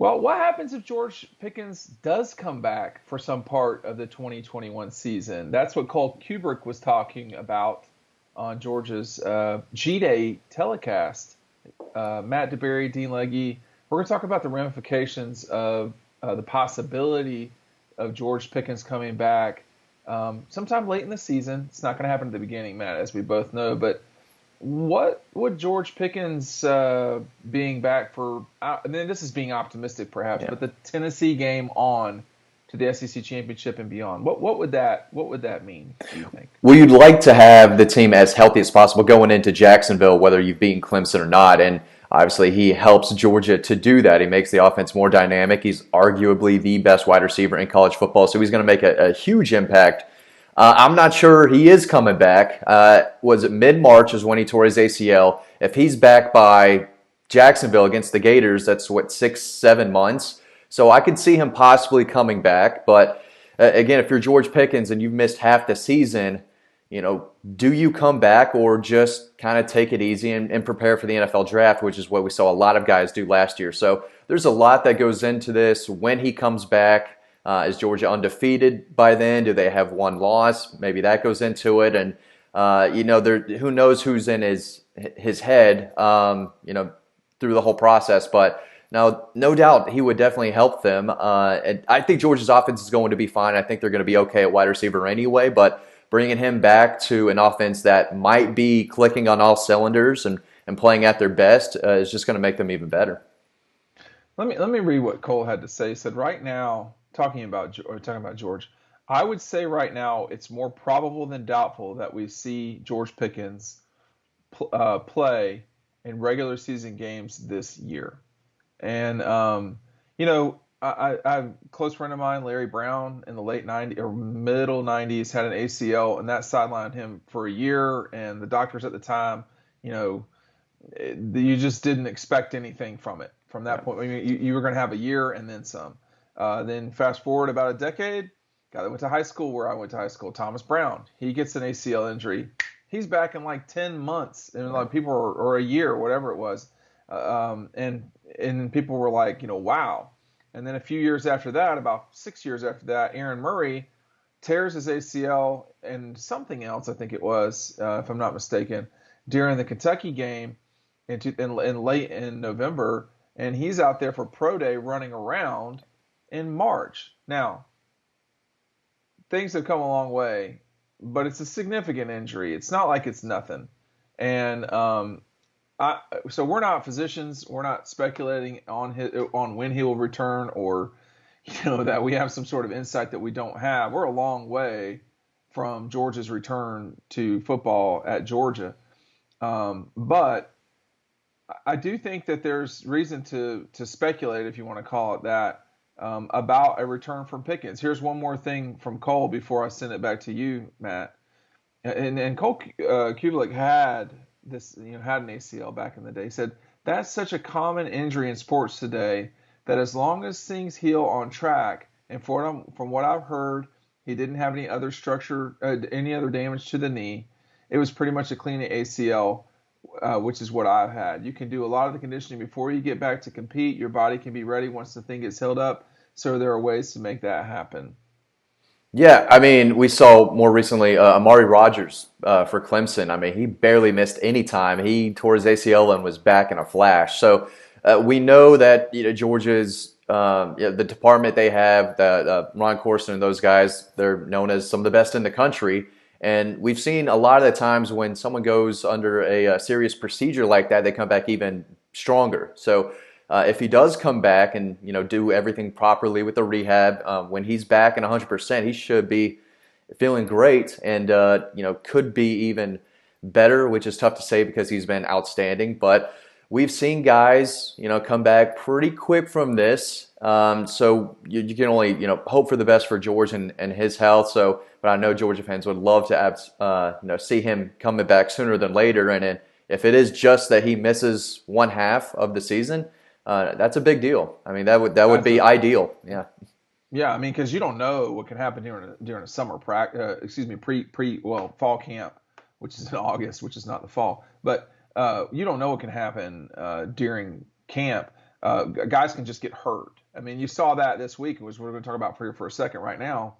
Well, what happens if George Pickens does come back for some part of the 2021 season? That's what Cole Kubrick was talking about on Georgia's G-Day telecast. Matt DeBerry, Dean Legge. We're going to talk about the ramifications of the possibility of George Pickens coming back sometime late in the season. It's not going to happen at the beginning, Matt, as we both know. But what would George Pickens being back for? And then this is being optimistic, perhaps, Yeah. but the Tennessee game on to the SEC championship and beyond. What would that mean? Do you think? Well, you'd like to have the team as healthy as possible going into Jacksonville, whether you've beaten Clemson or not. And obviously, he helps Georgia to do that. He makes the offense more dynamic. He's arguably the best wide receiver in college football, so he's going to make a huge impact. I'm not sure he is coming back. Was it mid-March is when he tore his ACL? If he's back by Jacksonville against the Gators, that's what, 6, 7 months. So I could see him possibly coming back. But again, if you're George Pickens and you've missed half the season, do you come back or just kind of take it easy and prepare for the NFL draft, which is what we saw a lot of guys do last year. So there's a lot that goes into this. When he comes back, is Georgia undefeated by then? Do they have one loss? Maybe that goes into it. And, who knows who's in his head, through the whole process. But now, no doubt he would definitely help them. And I think Georgia's offense is going to be fine. I think they're going to be okay at wide receiver anyway. But bringing him back to an offense that might be clicking on all cylinders and playing at their best is just going to make them even better. Let me read what Cole had to say. He said, right now, talking about George, I would say right now it's more probable than doubtful that we see George Pickens play in regular season games this year. And a close friend of mine, Larry Brown, in the late '90s or middle '90s, had an ACL, and that sidelined him for a year. And the doctors at the time, you know, you just didn't expect anything from it from that Yeah. point. I mean, you were going to have a year and then some. Then fast forward about a decade, guy that went to high school where I went to high school, Thomas Brown, he gets an ACL injury. He's back in like 10 months, and Yeah. like people or a year, whatever it was, and people were like, wow. And then a few years after that, about 6 years after that, Aaron Murray tears his ACL and something else, I think it was, if I'm not mistaken, during the Kentucky game in late in November, and he's out there for pro day running around in March. Now, things have come a long way, but it's a significant injury. It's not like it's nothing. And so we're not physicians. We're not speculating on when he will return, or that we have some sort of insight that we don't have. We're a long way from Georgia's return to football at Georgia, but I do think that there's reason to speculate, if you want to call it that, about a return from Pickens. Here's one more thing from Cole before I send it back to you, Matt. And Cole Kublik had this, had an ACL back in the day. He said that's such a common injury in sports today that as long as things heal on track, and from what I've heard, he didn't have any other damage to the knee. It was pretty much a clean ACL, which is what I've had. You can do a lot of the conditioning before you get back to compete. Your body can be ready once the thing gets healed up. So there are ways to make that happen. Yeah, I mean, we saw more recently Amari Rogers for Clemson. I mean, he barely missed any time. He tore his ACL and was back in a flash. So we know that Georgia's the department they have, the Ron Corson and those guys, they're known as some of the best in the country. And we've seen a lot of the times when someone goes under a serious procedure like that, they come back even stronger. So if he does come back and do everything properly with the rehab, when he's back and 100%, he should be feeling great and could be even better, which is tough to say because he's been outstanding. But we've seen guys come back pretty quick from this. So you can only hope for the best for George and his health. So, but I know Georgia fans would love to have see him coming back sooner than later. And then if it is just that he misses one half of the season, that's a big deal. I mean, that would be ideal. Yeah. Yeah, I mean, because you don't know what can happen during a summer practice. Fall camp, which is in August, which is not the fall. But you don't know what can happen during camp. Guys can just get hurt. I mean, you saw that this week, which we're going to talk about for a second right now.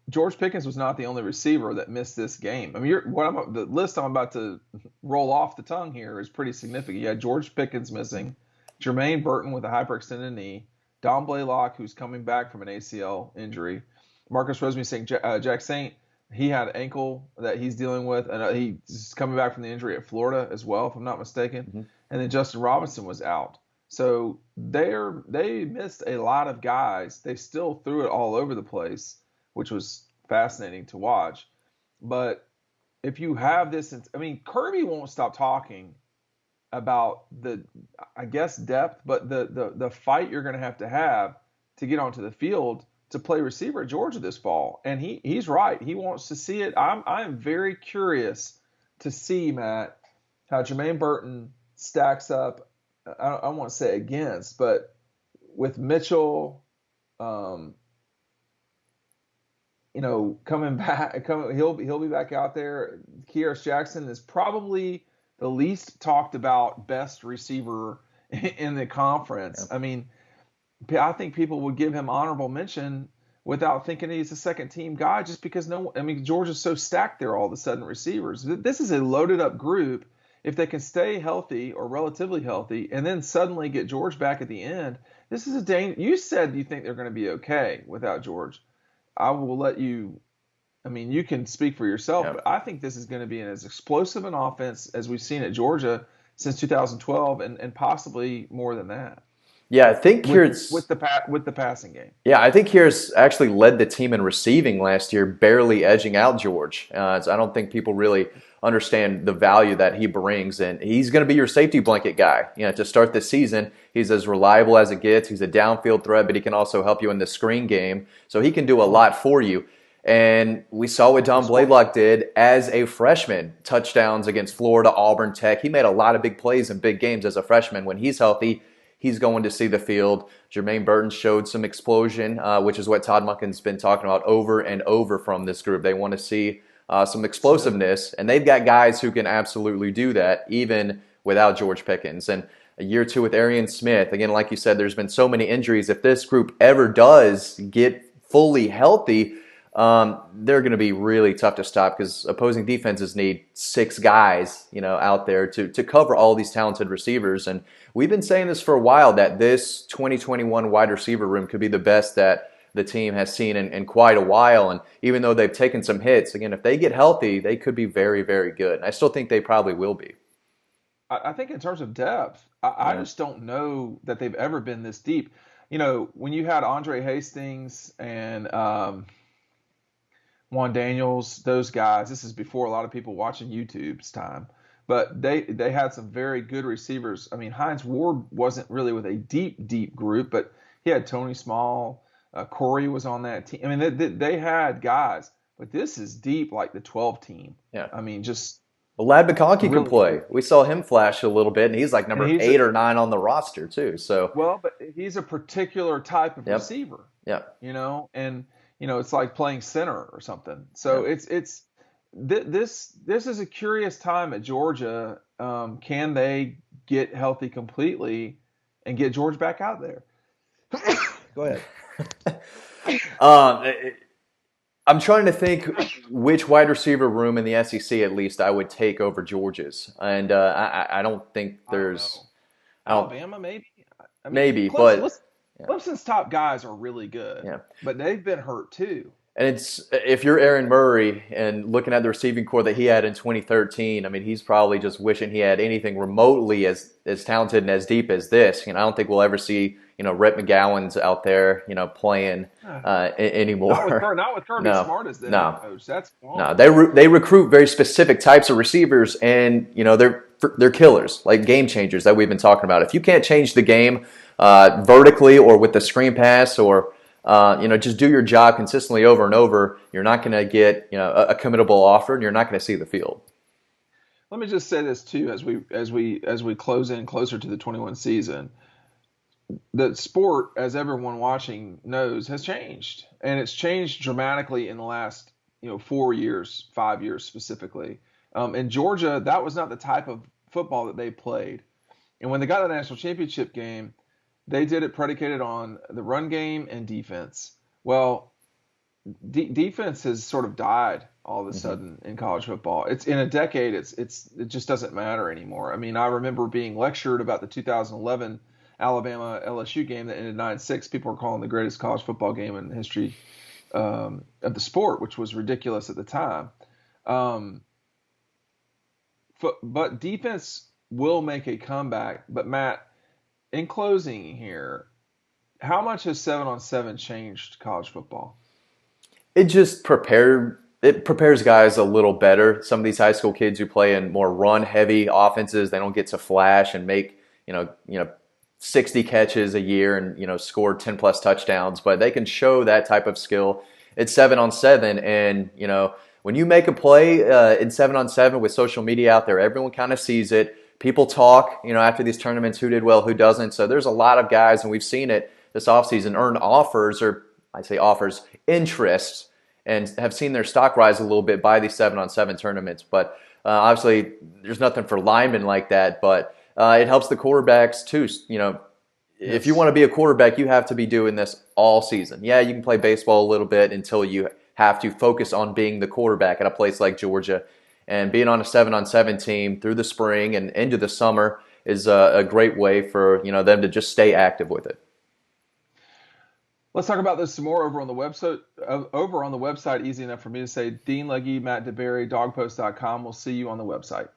George Pickens was not the only receiver that missed this game. I mean, the list I'm about to roll off the tongue here is pretty significant. You had George Pickens missing, Jermaine Burton with a hyperextended knee, Don Blaylock, who's coming back from an ACL injury, Marcus Roseman saying Jack Saint, he had ankle that he's dealing with, and he's coming back from the injury at Florida as well, if I'm not mistaken. Mm-hmm. And then Justin Robinson was out. So they missed a lot of guys. They still threw it all over the place, which was fascinating to watch. But if you have this, I mean, Kirby won't stop talking about the, I guess, depth, but the fight you're going to have to get onto the field to play receiver at Georgia this fall. And he's right. He wants to see it. I'm very curious to see, Matt, how Jermaine Burton stacks up. I don't want to say against, but with Mitchell, coming back, he'll be back out there. Kearis Jackson is probably the least talked about best receiver in the conference. Yep. I mean, I think people would give him honorable mention without thinking he's a second team guy, just because Georgia's so stacked there all of a sudden receivers. This is a loaded up group. If they can stay healthy or relatively healthy and then suddenly get George back at the end, this is a danger. You said you think they're going to be okay without George. I will let you, you can speak for yourself, but I think this is going to be as explosive an offense as we've seen at Georgia since 2012 and possibly more than that. Yeah, I think here's with the passing game. Yeah, I think here's actually led the team in receiving last year, barely edging out George. So I don't think people really understand the value that he brings, and he's going to be your safety blanket guy. To start this season, he's as reliable as it gets. He's a downfield threat, but he can also help you in the screen game, so he can do a lot for you. And we saw what Don Blaylock did as a freshman. Touchdowns against Florida, Auburn, Tech. He made a lot of big plays in big games as a freshman. When he's healthy, he's going to see the field. Jermaine Burton showed some explosion, which is what Todd Monken's been talking about over and over from this group. They want to see some explosiveness, and they've got guys who can absolutely do that, even without George Pickens. And a year or two with Arian Smith, again, like you said, there's been so many injuries. If this group ever does get fully healthy, they're going to be really tough to stop because opposing defenses need 6 guys, out there to cover all these talented receivers. And we've been saying this for a while that this 2021 wide receiver room could be the best that the team has seen in quite a while. And even though they've taken some hits, again, if they get healthy, they could be very, very good. And I still think they probably will be. I think in terms of depth, I just don't know that they've ever been this deep. When you had Andre Hastings and Juan Daniels, those guys, this is before a lot of people watching YouTube's time, but they had some very good receivers. Hines Ward wasn't really with a deep group, but he had Tony Small, Corey was on that team. They had guys, but this is deep, like the 12 team. Yeah. Well, Lad McConkey can play. We saw him flash a little bit, and he's like number 8 or 9 on the roster too. So but he's a particular type of receiver. Yeah. And it's like playing center or something. So this is a curious time at Georgia. Can they get healthy completely and get George back out there? Go ahead. I'm trying to think which wide receiver room in the SEC at least I would take over Georgia's, and I don't think there's Alabama maybe. Maybe, but Clemson's top guys are really good, but they've been hurt too. And if you're Aaron Murray and looking at the receiving core that he had in 2013, he's probably just wishing he had anything remotely as talented and as deep as this. I don't think we'll ever see Rhett McGowan's out there anymore. Not with Kirby Smart as the head coach. That's gone. No, they recruit very specific types of receivers, and they're killers, like game changers that we've been talking about. If you can't change the game vertically or with the screen pass or just do your job consistently over and over, you're not going to get a committable offer, and you're not going to see the field. Let me just say this too, as we close in closer to the 21 season. The sport, as everyone watching knows, has changed, and it's changed dramatically in the last 4 years, 5 years specifically. In Georgia, that was not the type of football that they played. And when they got to the national championship game, they did it predicated on the run game and defense. Well, defense has sort of died all of a Hmm. sudden in college football. It's in a decade. It just doesn't matter anymore. I mean, I remember being lectured about the 2011 Alabama LSU game that ended 9-6. People were calling the greatest college football game in the history of the sport, which was ridiculous at the time. Um, but defense will make a comeback. But Matt, in closing here, how much has 7-on-7 changed college football? It prepares guys a little better. Some of these high school kids who play in more run heavy offenses, they don't get to flash and make, 60 catches a year and, score 10 plus touchdowns, but they can show that type of skill. It's 7-on-7, and, when you make a play in 7-on-7 with social media out there, everyone kind of sees it. People talk, after these tournaments, who did well, who doesn't. So there's a lot of guys, and we've seen it this offseason, earn offers, or I say offers, interests, and have seen their stock rise a little bit by these 7-on-7 tournaments. But obviously, there's nothing for linemen like that, but it helps the quarterbacks too. If you Yes. want to be a quarterback, you have to be doing this all season. Yeah, you can play baseball a little bit until you have to focus on being the quarterback at a place like Georgia. And being on a 7-on-7 team through the spring and into the summer is a great way for them to just stay active with it. Let's talk about this some more over on the website. Over on the website, easy enough for me to say. Dean Legge, Matt DeBerry, dawgpost.com. We'll see you on the website.